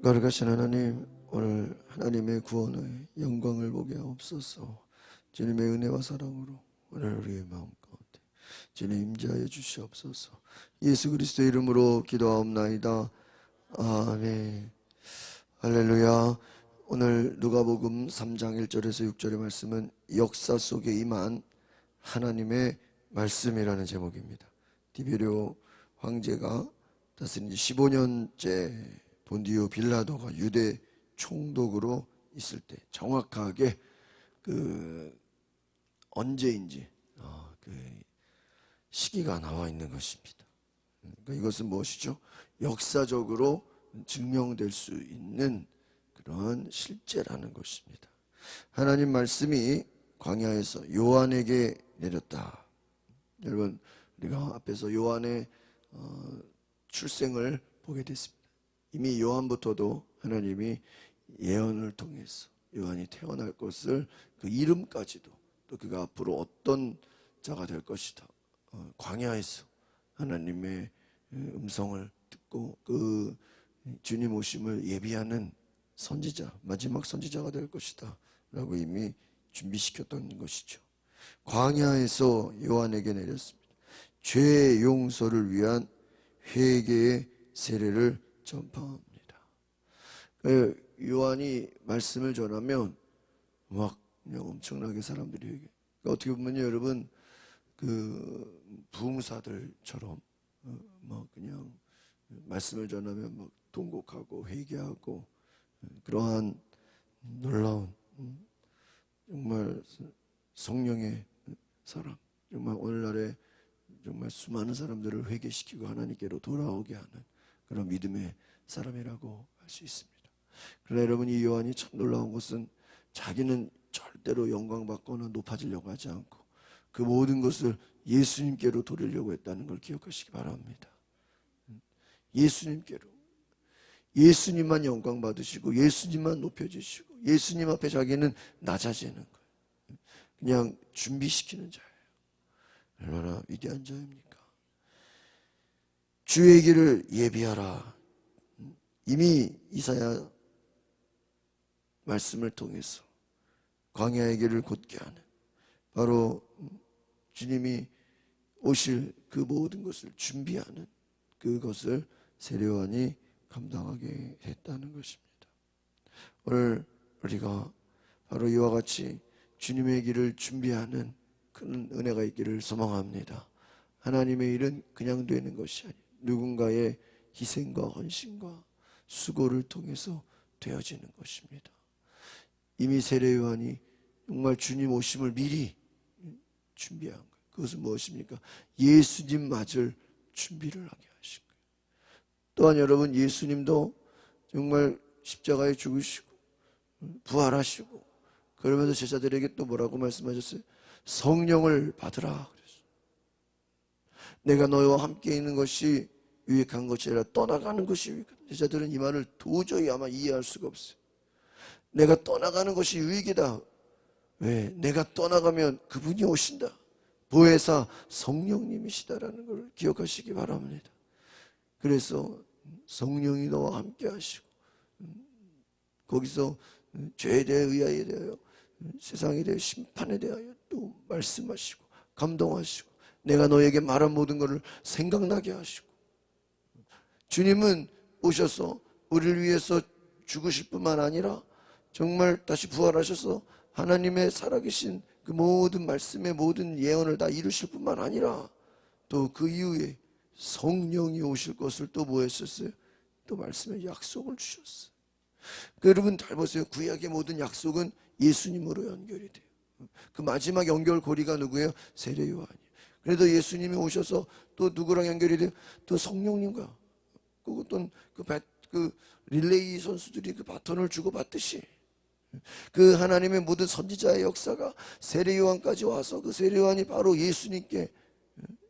거룩하신 하나님, 오늘 하나님의 구원의 영광을 보게 하옵소서. 주님의 은혜와 사랑으로 오늘 우리의 마음 가운데 주님 임재하여 주시옵소서. 예수 그리스도의 이름으로 기도하옵나이다. 아멘. 할렐루야. 오늘 누가복음 3장 1절에서 6절의 말씀은 역사 속에 임한 하나님의 말씀이라는 제목입니다. 디베리오 황제가 다스린 지 15년째 본디오 빌라도가 유대 총독으로 있을 때 정확하게 언제인지 시기가 나와 있는 것입니다. 그러니까 이것은 무엇이죠? 역사적으로 증명될 수 있는 그런 실제라는 것입니다. 하나님 말씀이 광야에서 요한에게 내렸다. 여러분, 우리가 앞에서 요한의 출생을 보게 됐습니다. 이미 요한부터도 하나님이 예언을 통해서 요한이 태어날 것을, 그 이름까지도, 또 그가 앞으로 어떤 자가 될 것이다, 광야에서 하나님의 음성을 듣고 그 주님 오심을 예비하는 선지자, 마지막 선지자가 될 것이다 라고 이미 준비시켰던 것이죠. 광야에서 요한에게 내렸습니다. 죄 용서를 위한 회개의 세례를 전파합니다. 요한이 말씀을 전하면 막 그냥 엄청나게 사람들이 그러니까 어떻게 보면 여러분, 그 부흥사들처럼 막 그냥 말씀을 전하면 막 통곡하고 회개하고, 그러한 놀라운 정말 성령의 사람, 정말 오늘날에 정말 수많은 사람들을 회개시키고 하나님께로 돌아오게 하는 그런 믿음의 사람이라고 할 수 있습니다. 그러나 여러분, 이 요한이 참 놀라운 것은 자기는 절대로 영광받거나 높아지려고 하지 않고 그 모든 것을 예수님께로 돌리려고 했다는 걸 기억하시기 바랍니다. 예수님께로, 예수님만 영광 받으시고 예수님만 높여주시고 예수님 앞에 자기는 낮아지는 거예요. 그냥 준비시키는 자예요. 얼마나 위대한 자입니까? 주의 길을 예비하라. 이미 이사야 말씀을 통해서 광야의 길을 곧게 하는, 바로 주님이 오실 그 모든 것을 준비하는 그것을 세례요한이 감당하게 했다는 것입니다. 오늘 우리가 바로 이와 같이 주님의 길을 준비하는 큰 은혜가 있기를 소망합니다. 하나님의 일은 그냥 되는 것이 아니에요. 누군가의 희생과 헌신과 수고를 통해서 되어지는 것입니다. 이미 세례요한이 정말 주님 오심을 미리 준비한 거예요. 그것은 무엇입니까? 예수님 맞을 준비를 하게 하신 거예요. 또한 여러분, 예수님도 정말 십자가에 죽으시고 부활하시고 그러면서 제자들에게 또 뭐라고 말씀하셨어요? 성령을 받으라 그랬어요. 내가 너희와 함께 있는 것이 유익한 것이 아니라 떠나가는 것이 유익하다. 제자들은 이 말을 도저히 아마 이해할 수가 없어요. 내가 떠나가는 것이 유익이다. 왜? 내가 떠나가면 그분이 오신다. 보혜사 성령님이시다라는 걸 기억하시기 바랍니다. 그래서 성령이 너와 함께 하시고, 거기서 죄에 대해, 의아에 대하여, 세상에 대해, 심판에 대하여 또 말씀하시고 감동하시고, 내가 너에게 말한 모든 것을 생각나게 하시고, 주님은 오셔서 우리를 위해서 죽으실 뿐만 아니라 정말 다시 부활하셔서 하나님의 살아계신 그 모든 말씀의 모든 예언을 다 이루실 뿐만 아니라 또 그 이후에 성령이 오실 것을 또 뭐 했었어요? 또 말씀의 약속을 주셨어요. 여러분 잘 보세요. 구약의 모든 약속은 예수님으로 연결이 돼요. 그 마지막 연결고리가 누구예요? 세례요한이에요. 그래도 예수님이 오셔서 또 누구랑 연결이 돼요? 또 성령님과. 어떤 그 릴레이 선수들이 그 바톤을 주고받듯이 그 하나님의 모든 선지자의 역사가 세례요한까지 와서 그 세례요한이 바로 예수님께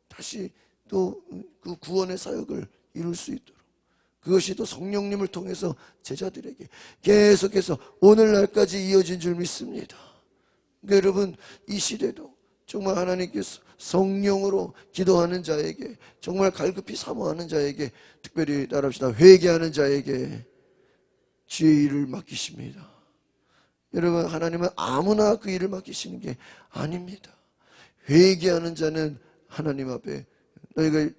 다시 또 그 구원의 사역을 이룰 수 있도록, 그것이 또 성령님을 통해서 제자들에게 계속해서 오늘날까지 이어진 줄 믿습니다. 그러니까 여러분, 이 시대도 정말 하나님께서 성령으로 기도하는 자에게, 정말 갈급히 사모하는 자에게, 특별히 따라합시다, 회개하는 자에게 주의 일을 맡기십니다. 여러분, 하나님은 아무나 그 일을 맡기시는 게 아닙니다. 회개하는 자는 하나님 앞에 너희가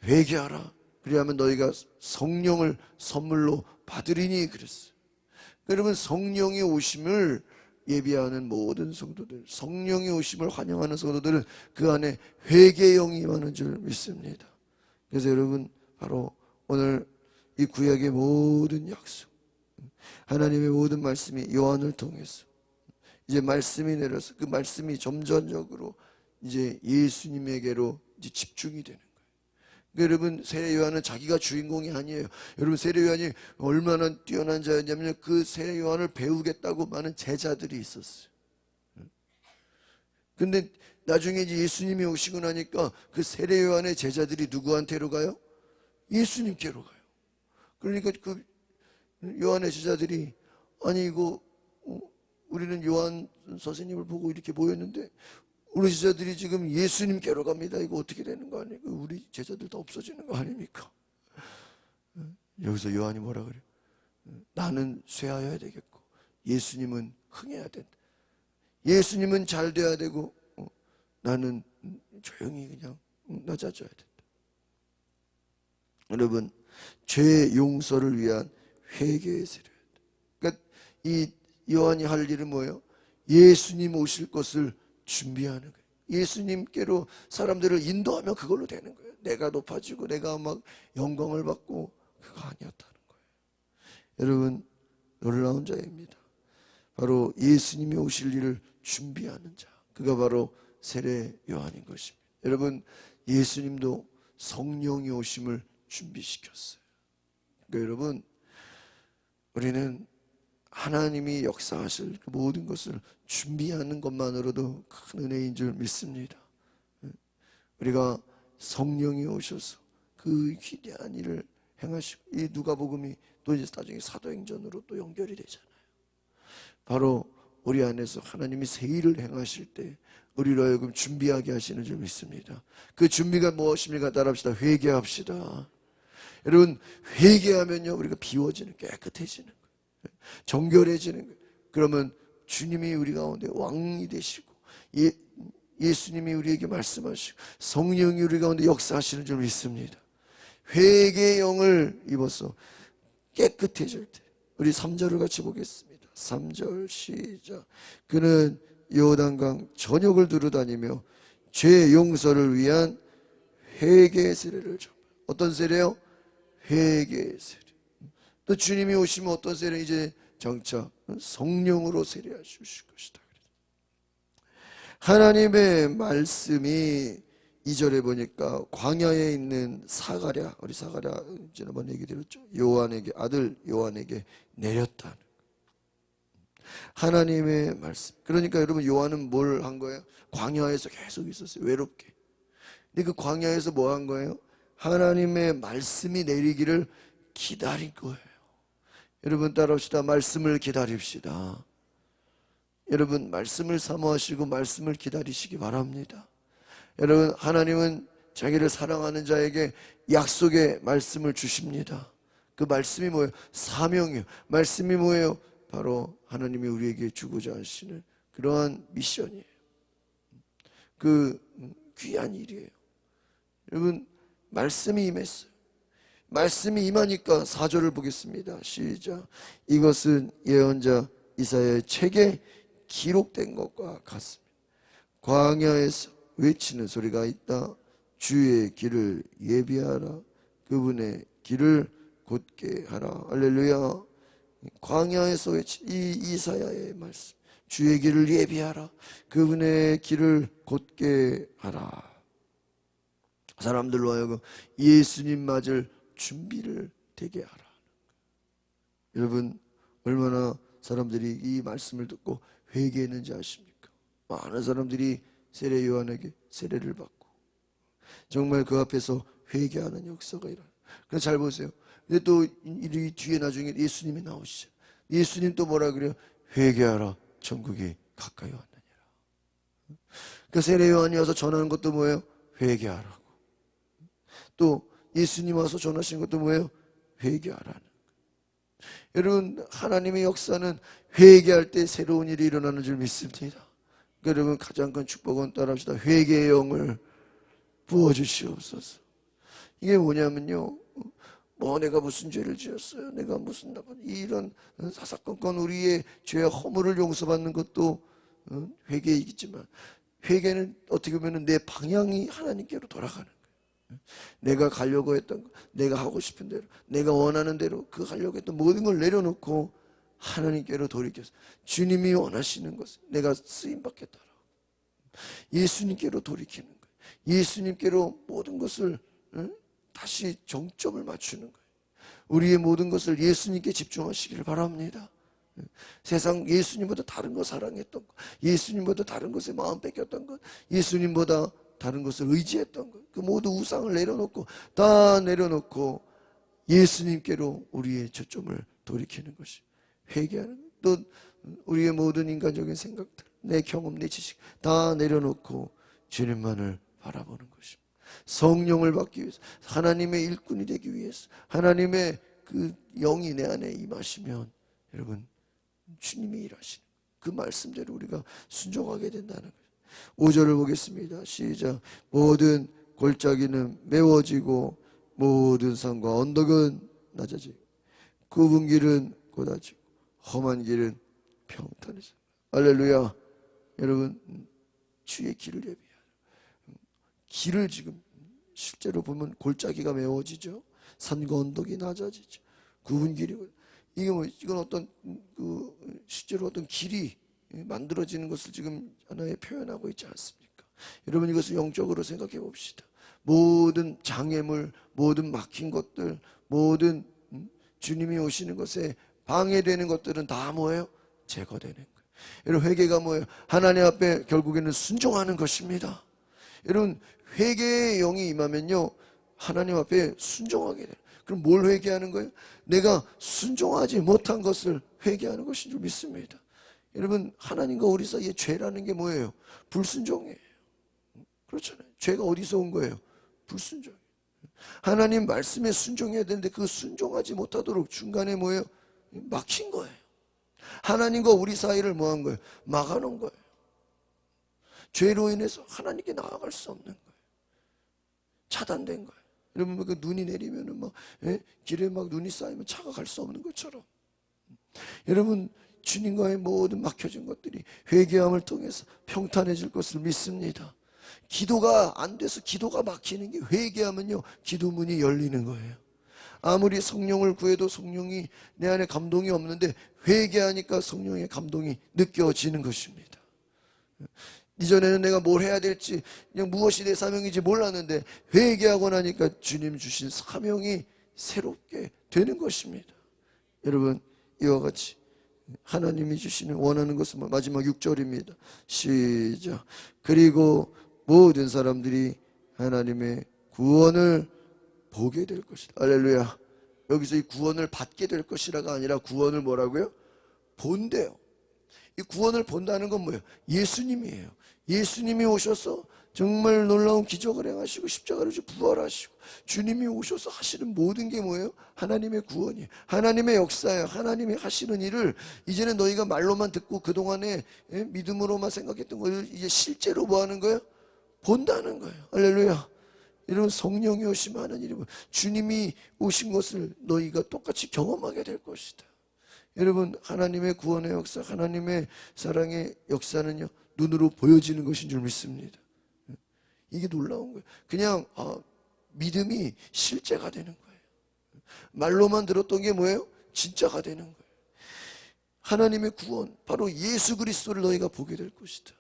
회개하라. 그리하면 너희가 성령을 선물로 받으리니 그랬어요. 여러분, 성령의 오심을 예비하는 모든 성도들, 성령의 오심을 환영하는 성도들은 그 안에 회개의 영이 임하는 줄 믿습니다. 그래서 여러분, 바로 오늘 이 구약의 모든 약속, 하나님의 모든 말씀이 요한을 통해서 이제 말씀이 내려서 그 말씀이 점전적으로 이제 예수님에게로 이제 집중이 되는 거예요. 그러니까 여러분, 세례 요한은 자기가 주인공이 아니에요. 여러분, 세례 요한이 얼마나 뛰어난 자였냐면 그 세례 요한을 배우겠다고 많은 제자들이 있었어요. 근데 나중에 이제 예수님이 오시고 나니까 그 세례 요한의 제자들이 누구한테로 가요? 예수님께로 가요. 그러니까 그 요한의 제자들이 아니 이거 우리는 요한 선생님을 보고 이렇게 모였는데 우리 제자들이 지금 예수님께로 갑니다. 이거 어떻게 되는 거 아니에요? 우리 제자들 다 없어지는 거 아닙니까? 여기서 요한이 뭐라 그래요? 나는 쇠하여야 되겠고 예수님은 흥해야 된다. 예수님은 잘 돼야 되고 나는 조용히 그냥 낮아져야 된다. 여러분, 죄 용서를 위한 회개의 세례. 그러니까 이 요한이 할 일은 뭐예요? 예수님 오실 것을 준비하는 거예요. 예수님께로 사람들을 인도하면 그걸로 되는 거예요. 내가 높아지고 내가 막 영광을 받고 그거 아니었다는 거예요. 여러분, 놀라운 자입니다. 바로 예수님이 오실 일을 준비하는 자, 그가 바로 세례 요한인 것입니다. 여러분, 예수님도 성령이 오심을 준비시켰어요. 그러니까 여러분, 우리는 하나님이 역사하실 그 모든 것을 준비하는 것만으로도 큰 은혜인 줄 믿습니다. 우리가 성령이 오셔서 그 기대한 일을 행하시고, 이 누가복음이 또 이제 나중에 사도행전으로 또 연결이 되잖아요. 바로 우리 안에서 하나님이 새 일을 행하실 때 우리로 하여금 준비하게 하시는 줄 믿습니다. 그 준비가 무엇입니까? 따라합시다. 회개합시다. 여러분, 회개하면요 우리가 비워지는, 깨끗해지는 거예요. 정결해지는 거예요. 그러면 주님이 우리 가운데 왕이 되시고 예수님이 우리에게 말씀하시고 성령이 우리 가운데 역사하시는 줄 믿습니다. 회개의 영을 입어서 깨끗해질 때 우리 3절을 같이 보겠습니다. 3절 시작. 그는 요단강 전역을 두루다니며 죄 용서를 위한 회개의 세례를 줘. 어떤 세례요? 회개의 세례. 또 주님이 오시면 어떤 세례? 이제 장차 성령으로 세례해 주실 것이다. 하나님의 말씀이 2절에 보니까 광야에 있는 사가랴, 우리 사가랴 지난번 얘기 드렸죠. 요한에게, 아들 요한에게 내렸다는 하나님의 말씀. 그러니까 여러분, 요한은 뭘 한 거예요? 광야에서 계속 있었어요. 외롭게. 근데 그 광야에서 뭐 한 거예요? 하나님의 말씀이 내리기를 기다린 거예요. 여러분 따라합시다. 말씀을 기다립시다. 여러분, 말씀을 사모하시고 말씀을 기다리시기 바랍니다. 여러분, 하나님은 자기를 사랑하는 자에게 약속의 말씀을 주십니다. 그 말씀이 뭐예요? 사명이에요. 말씀이 뭐예요? 바로 하나님이 우리에게 주고자 하시는 그러한 미션이에요. 그 귀한 일이에요. 여러분, 말씀이 임했어요. 말씀이 임하니까 4절을 보겠습니다. 시작. 이것은 예언자 이사야의 책에 기록된 것과 같습니다. 광야에서 외치는 소리가 있다. 주의 길을 예비하라. 그분의 길을 곧게 하라. 할렐루야. 광야에서 외친 이 이사야의 말씀. 주의 길을 예비하라. 그분의 길을 곧게 하라. 사람들로 하여금 예수님 맞을 준비를 되게 하라. 여러분, 얼마나 사람들이 이 말씀을 듣고 회개했는지 아십니까? 많은 사람들이 세례 요한에게 세례를 받고 정말 그 앞에서 회개하는 역사가 일어나요. 그래서 잘 보세요. 근데 또 이 뒤에 나중에 예수님이 나오시죠. 예수님 또 뭐라 그래요? 회개하라. 천국이 가까이 왔느니라. 그 세례 요한이 와서 전하는 것도 뭐예요? 회개하라고. 또 예수님 와서 전하신 것도 뭐예요? 회개하라는 거예요. 여러분, 하나님의 역사는 회개할 때 새로운 일이 일어나는 줄 믿습니다. 여러분, 가장 큰 축복은 따라합시다. 회개의 영을 부어주시옵소서. 이게 뭐냐면요, 내가 무슨 죄를 지었어요, 내가 무슨 나쁜, 이런 사사건건 우리의 죄와 허물을 용서받는 것도 회개이겠지만, 회개는 어떻게 보면 내 방향이 하나님께로 돌아가는 거예요. 내가 가려고 했던 거, 내가 하고 싶은 대로, 내가 원하는 대로 그 하려고 했던 모든 걸 내려놓고 하나님께로 돌이켜서 주님이 원하시는 것을 내가 쓰임받겠다라고 예수님께로 돌이키는 거예요. 예수님께로 모든 것을 다시 정점을 맞추는 거예요. 우리의 모든 것을 예수님께 집중하시기를 바랍니다. 세상 예수님보다 다른 거 사랑했던 것, 예수님보다 다른 것에 마음 뺏겼던 것, 예수님보다 다른 것을 의지했던 것, 그 모두 우상을 내려놓고 다 내려놓고 예수님께로 우리의 초점을 돌이키는 것이 회개하는, 또 우리의 모든 인간적인 생각들, 내 경험, 내 지식 다 내려놓고 주님만을 바라보는 것입니다. 성령을 받기 위해서, 하나님의 일꾼이 되기 위해서, 하나님의 그 영이 내 안에 임하시면 여러분, 주님이 일하시는 그 말씀대로 우리가 순종하게 된다는 거예요. 5절을 보겠습니다. 시작. 모든 골짜기는 메워지고 모든 산과 언덕은 낮아지고 굽은 길은 곧아지고 험한 길은 평탄해져. 할렐루야. 여러분, 주의 길을 예비하라. 길을 지금 실제로 보면 골짜기가 메워지죠. 산과 언덕이 낮아지죠. 굽은 길이, 이게 이건 어떤 실제로 어떤 길이 만들어지는 것을 지금 하나의 표현하고 있지 않습니까? 여러분, 이것을 영적으로 생각해 봅시다. 모든 장애물, 모든 막힌 것들, 모든 주님이 오시는 것에 방해되는 것들은 다 뭐예요? 제거되는 거예요. 여러분, 회개가 뭐예요? 하나님 앞에 결국에는 순종하는 것입니다. 여러분, 회개의 영이 임하면요, 하나님 앞에 순종하게 돼요. 그럼 뭘 회개하는 거예요? 내가 순종하지 못한 것을 회개하는 것인 줄 믿습니다. 여러분, 하나님과 우리 사이에 죄라는 게 뭐예요? 불순종이에요. 그렇잖아요. 죄가 어디서 온 거예요? 불순종. 하나님 말씀에 순종해야 되는데 그 순종하지 못하도록 중간에 뭐예요? 막힌 거예요. 하나님과 우리 사이를 뭐 한 거예요? 막아놓은 거예요. 죄로 인해서 하나님께 나아갈 수 없는 거예요. 차단된 거예요. 여러분, 그 눈이 내리면은 막, 길에 막 눈이 쌓이면 차가 갈 수 없는 것처럼, 여러분, 주님과의 모든 막혀진 것들이 회개함을 통해서 평탄해질 것을 믿습니다. 기도가 안 돼서 기도가 막히는 게, 회개하면요, 기도문이 열리는 거예요. 아무리 성령을 구해도 성령이 내 안에 감동이 없는데 회개하니까 성령의 감동이 느껴지는 것입니다. 이전에는 내가 뭘 해야 될지, 그냥 무엇이 내 사명인지 몰랐는데 회개하고 나니까 주님 주신 사명이 새롭게 되는 것입니다. 여러분, 이와 같이 하나님이 주시는 원하는 것은 마지막 6절입니다. 시작. 그리고 모든 사람들이 하나님의 구원을 보게 될 것이다. 할렐루야. 여기서 이 구원을 받게 될 것이라가 아니라 구원을 뭐라고요? 본대요. 이 구원을 본다는 건 뭐예요? 예수님이에요. 예수님이 오셔서 정말 놀라운 기적을 행하시고 십자가로 부활하시고 주님이 오셔서 하시는 모든 게 뭐예요? 하나님의 구원이에요. 하나님의 역사예요. 하나님이 하시는 일을 이제는 너희가 말로만 듣고 그동안에 믿음으로만 생각했던 걸 이제 실제로 뭐 하는 거예요? 본다는 거예요. 할렐루야. 여러분, 성령이 오시면 하는 일이, 주님이 오신 것을 너희가 똑같이 경험하게 될 것이다. 여러분, 하나님의 구원의 역사, 하나님의 사랑의 역사는요, 눈으로 보여지는 것인 줄 믿습니다. 이게 놀라운 거예요. 그냥 믿음이 실제가 되는 거예요. 말로만 들었던 게 뭐예요? 진짜가 되는 거예요. 하나님의 구원, 바로 예수 그리스도를 너희가 보게 될 것이다.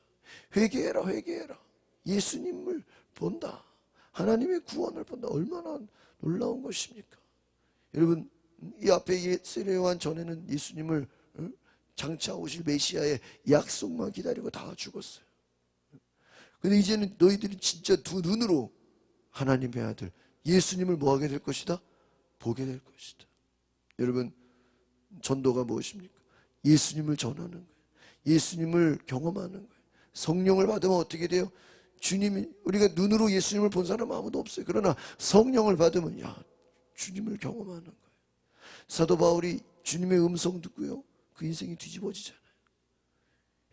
회개해라, 회개해라. 예수님을 본다. 하나님의 구원을 본다. 얼마나 놀라운 것입니까? 여러분, 이 앞에 세례요한 전에는 예수님을 장차 오실 메시아의 약속만 기다리고 다 죽었어요. 근데 이제는 너희들이 진짜 두 눈으로 하나님의 아들 예수님을 뭐하게 될 것이다? 보게 될 것이다. 여러분, 전도가 무엇입니까? 예수님을 전하는 거예요. 예수님을 경험하는 거예요. 성령을 받으면 어떻게 돼요? 주님이, 우리가 눈으로 예수님을 본 사람 아무도 없어요. 그러나 성령을 받으면 주님을 경험하는 거예요. 사도 바울이 주님의 음성 듣고요, 그 인생이 뒤집어지잖아요.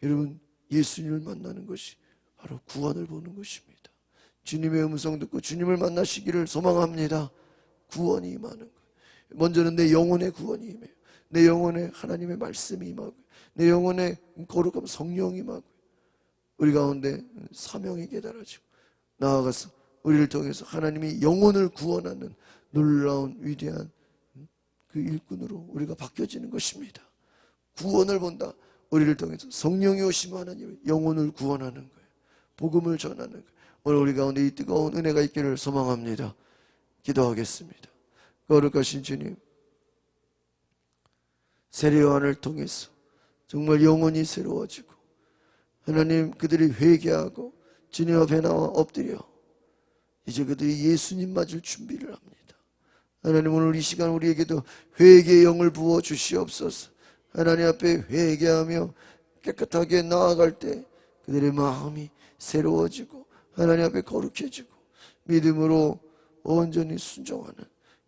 여러분, 예수님을 만나는 것이 바로 구원을 보는 것입니다. 주님의 음성 듣고 주님을 만나시기를 소망합니다. 구원이 임하는 거예요. 먼저는 내 영혼의 구원이 임해요. 내 영혼에 하나님의 말씀이 임하고, 내 영혼에 거룩함 성령이 임하고, 우리 가운데 사명이 깨달아지고, 나아가서 우리를 통해서 하나님이 영혼을 구원하는 놀라운 위대한 그 일꾼으로 우리가 바뀌어지는 것입니다. 구원을 본다. 우리를 통해서 성령이 오시면 하나님이 영혼을 구원하는 거예요. 복음을 전하는 거예요. 오늘 우리 가운데 이 뜨거운 은혜가 있기를 소망합니다. 기도하겠습니다. 거룩하신 주님, 세례요한을 통해서 정말 영혼이 새로워지고, 하나님, 그들이 회개하고 주님 앞에 나와 엎드려 이제 그들이 예수님 맞을 준비를 합니다. 하나님, 오늘 이 시간 우리에게도 회개의 영을 부어 주시옵소서. 하나님 앞에 회개하며 깨끗하게 나아갈 때 그들의 마음이 새로워지고 하나님 앞에 거룩해지고 믿음으로 온전히 순종하는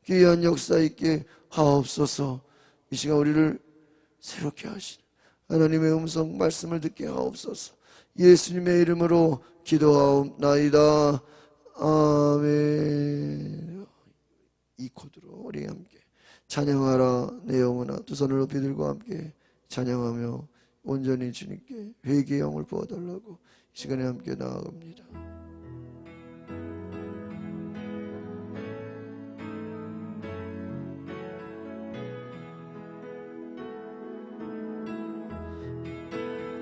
귀한 역사 있게 하옵소서. 이 시간 우리를 새롭게 하시는 하나님의 음성 말씀을 듣게 하옵소서. 예수님의 이름으로 기도하옵나이다. 아멘. 이 코드로 우리 함께 찬양하라 내 영혼아, 두 손을 높이 들고 함께 찬양하며 온전히 주님께 회개의 영을 부어달라고 이 시간에 함께 나아갑니다.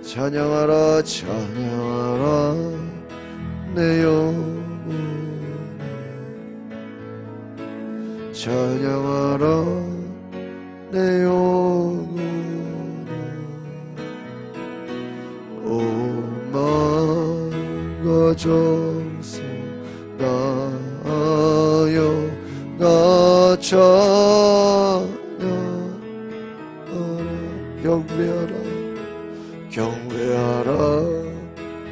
찬양하라 찬양하라 내 영혼아, 찬양하라 내 영혼아, 온 마음과 정성 다하여 나 찬양하라. 경배하라 경배하라